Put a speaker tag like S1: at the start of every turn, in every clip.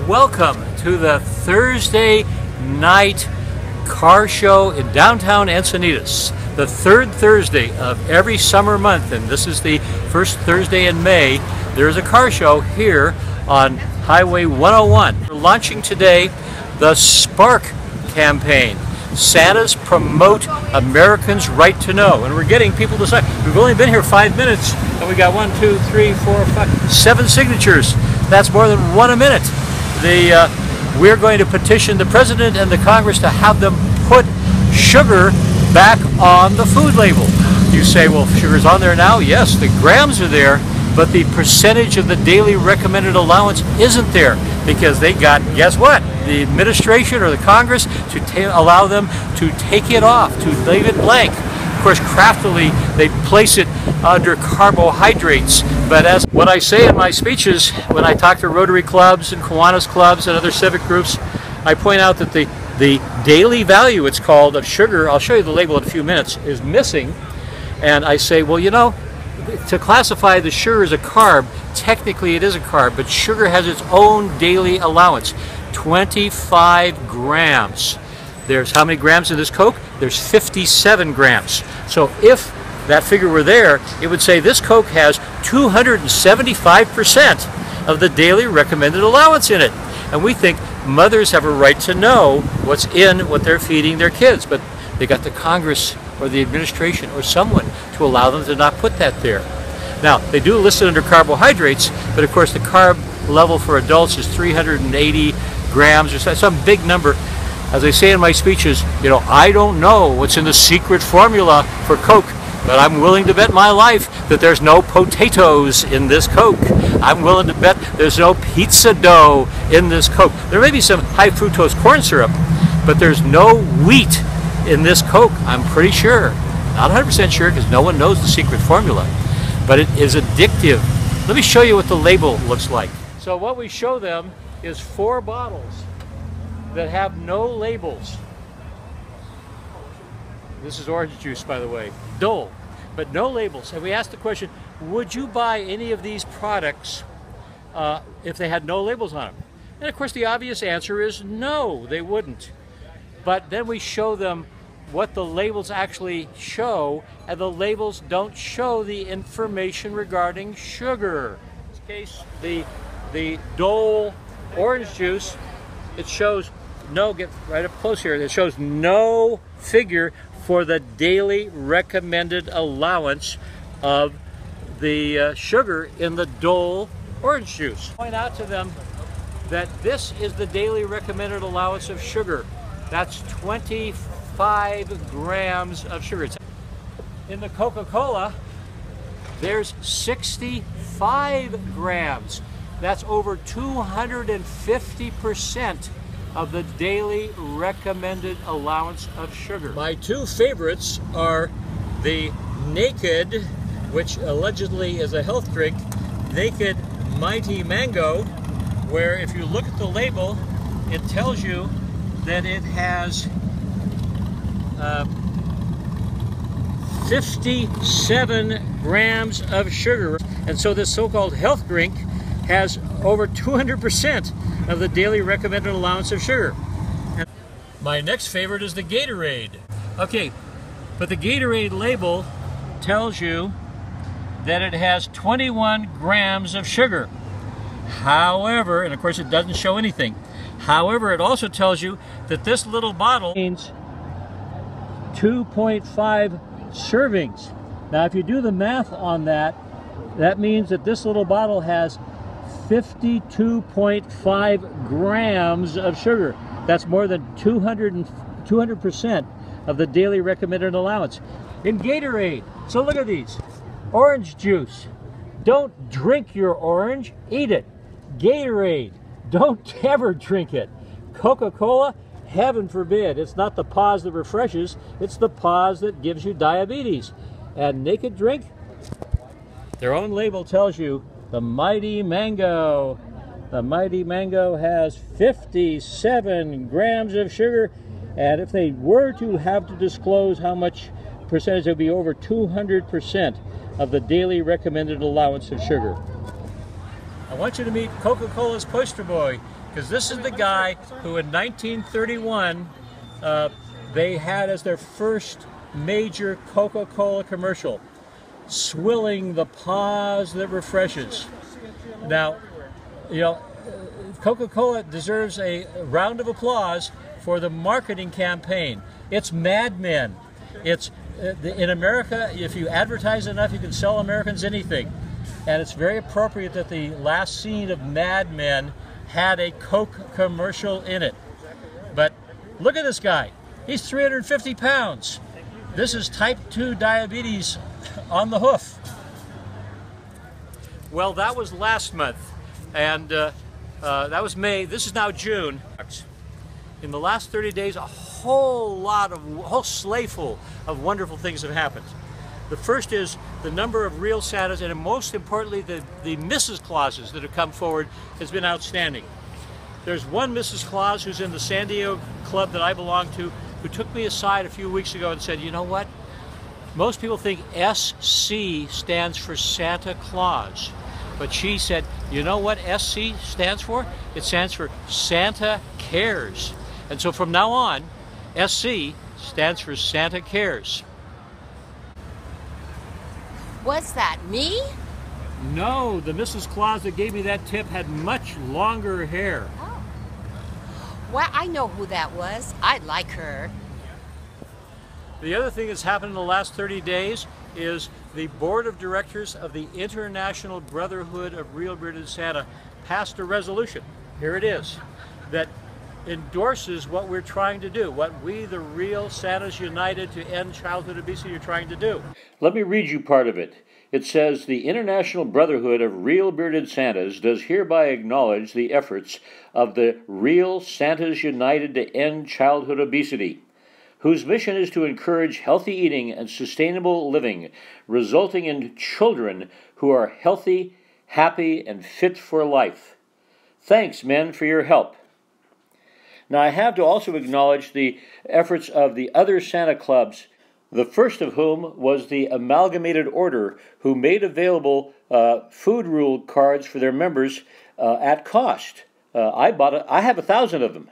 S1: Welcome to the Thursday night car show in downtown Encinitas. The third Thursday of every summer month, and this is the first Thursday in May. There's a car show here on Highway 101. We're launching today the Spark campaign. Santa's Promote Americans' Right to Know. And we're getting people to sign. We've only been here 5 minutes, and we got 1, 2, 3, 4, 5, 7 signatures. That's more than 1 a minute. We're going to petition the President and the Congress to have them put sugar back on the food label. You say, well, sugar's on there now? Yes, the grams are there, but the percentage of the daily recommended allowance isn't there because they got, guess what? The administration or the Congress to allow them to take it off, to leave it blank. Of course, craftily, they place it under carbohydrates. But as what I say in my speeches, when I talk to Rotary clubs and Kiwanis clubs and other civic groups, I point out that the daily value, it's called, of sugar, I'll show you the label in a few minutes, is missing. And I say, well, you know, to classify the sugar as a carb, technically it is a carb, but sugar has its own daily allowance, 25 grams. There's how many grams in this Coke? There's 57 grams. So if that figure were there, it would say this Coke has 275% of the daily recommended allowance in it. And we think mothers have a right to know what's in what they're feeding their kids, but they got the Congress or the administration or someone to allow them to not put that there. Now, they do list it under carbohydrates, but of course the carb level for adults is 380 grams or some big number. As I say in my speeches, you know, I don't know what's in the secret formula for Coke, but I'm willing to bet my life that there's no potatoes in this Coke. I'm willing to bet there's no pizza dough in this Coke. There may be some high fructose corn syrup, but there's no wheat in this Coke, I'm pretty sure. Not 100% sure because no one knows the secret formula, but it is addictive. Let me show you what the label looks like. So what we show them is 4 bottles that have no labels. This is orange juice, by the way, Dole, but no labels. And we asked the question, would you buy any of these products if they had no labels on them? And of course the obvious answer is no, they wouldn't. But then we show them what the labels actually show, and the labels don't show the information regarding sugar. In this case, the Dole orange juice, it shows no, get right up close here, it shows no figure for the daily recommended allowance of the sugar in the Dole orange juice. Point out to them that this is the daily recommended allowance of sugar. That's 25 grams of sugar. In the Coca-Cola, there's 65 grams. That's over 250% of the daily recommended allowance of sugar. My 2 favorites are the Naked, which allegedly is a health drink, Naked Mighty Mango, where if you look at the label, it tells you that it has 57 grams of sugar. And so this so-called health drink has over 200% of the daily recommended allowance of sugar. And my next favorite is the Gatorade. Okay, but the Gatorade label tells you that it has 21 grams of sugar. However, and of course it doesn't show anything. However, it also tells you that this little bottle contains 2.5 servings. Now, if you do the math on that, that means that this little bottle has 52.5 grams of sugar. That's more than 200% of the daily recommended allowance. In Gatorade, so look at these. Orange juice. Don't drink your orange, eat it. Gatorade. Don't ever drink it. Coca-Cola, heaven forbid. It's not the pause that refreshes, it's the pause that gives you diabetes. And Naked drink, their own label tells you the Mighty Mango. The Mighty Mango has 57 grams of sugar And if they were to have to disclose how much percentage, it would be over 200% of the daily recommended allowance of sugar. I want you to meet Coca-Cola's poster boy, because this is the guy who in 1931 they had as their first major Coca-Cola commercial, swilling the pause that refreshes. Now, you know, Coca-Cola deserves a round of applause for the marketing campaign. It's Mad Men. It's in America, if you advertise enough, you can sell Americans anything. And it's very appropriate that the last scene of Mad Men had a Coke commercial in it. But look at this guy. He's 350 pounds. This is type 2 diabetes on the hoof. Well, that was last month, and that was May. This is now June. In the last 30 days, a whole slayful of wonderful things have happened. The first is the number of real Santas, and most importantly, the Mrs. Clauses that have come forward has been outstanding. There's one Mrs. Claus who's in the San Diego club that I belong to, who took me aside a few weeks ago and said, you know what? Most people think SC stands for Santa Claus. But she said, you know what SC stands for? It stands for Santa Cares. And so from now on, SC stands for Santa Cares.
S2: What's that, me?
S1: No, the Mrs. Claus that gave me that tip had much longer hair.
S2: Oh. Well, I know who that was. I like her.
S1: The other thing that's happened in the last 30 days is the board of directors of the International Brotherhood of Real Bearded Santa passed a resolution. Here it is, that endorses what we're trying to do, what we, the Real Santas United to End Childhood Obesity, are trying to do. Let me read you part of it. It says, the International Brotherhood of Real Bearded Santas does hereby acknowledge the efforts of the Real Santas United to End Childhood Obesity, whose mission is to encourage healthy eating and sustainable living, resulting in children who are healthy, happy, and fit for life. Thanks, men, for your help. Now, I have to also acknowledge the efforts of the other Santa clubs, the first of whom was the Amalgamated Order, who made available food rule cards for their members at cost. I have 1,000 of them.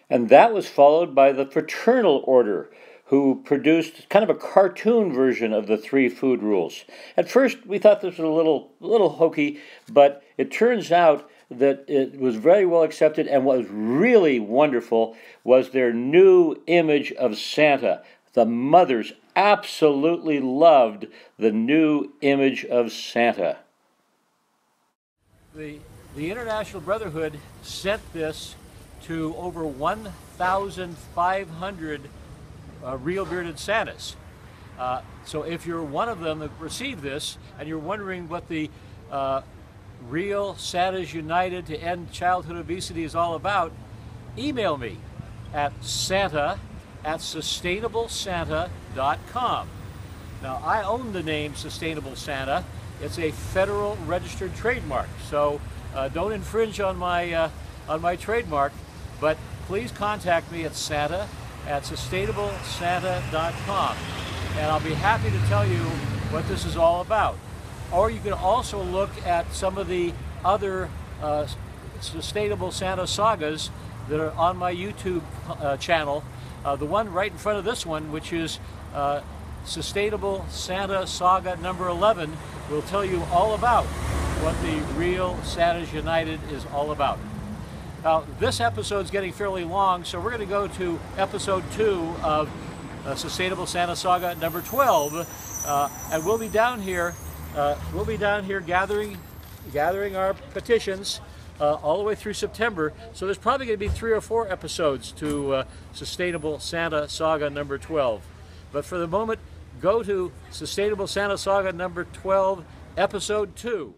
S1: And that was followed by the Fraternal Order, who produced kind of a cartoon version of the 3 food rules. At first, we thought this was a little hokey, but it turns out that it was very well accepted, and what was really wonderful was their new image of Santa. The mothers absolutely loved the new image of Santa. The International Brotherhood sent this to over 1,500 real bearded Santas. So if you're one of them that received this and you're wondering what the Real Santas United to End Childhood Obesity is all about, email me at santa@sustainablesanta.com. Now, I own the name Sustainable Santa. It's a federal registered trademark, so don't infringe on my trademark, but please contact me at santa@sustainablesanta.com, and I'll be happy to tell you what this is all about. Or you can also look at some of the other Sustainable Santa sagas that are on my YouTube channel. The one right in front of this one, which is Sustainable Santa Saga number 11, will tell you all about what the Real Santas United is all about. Now, this episode is getting fairly long, so we're going to go to episode 2 of Sustainable Santa Saga number 12, and we'll be down here. Gathering our petitions all the way through September. So there's probably going to be 3 or 4 episodes to Sustainable Santa Saga number 12. But for the moment, go to Sustainable Santa Saga number 12, episode 2.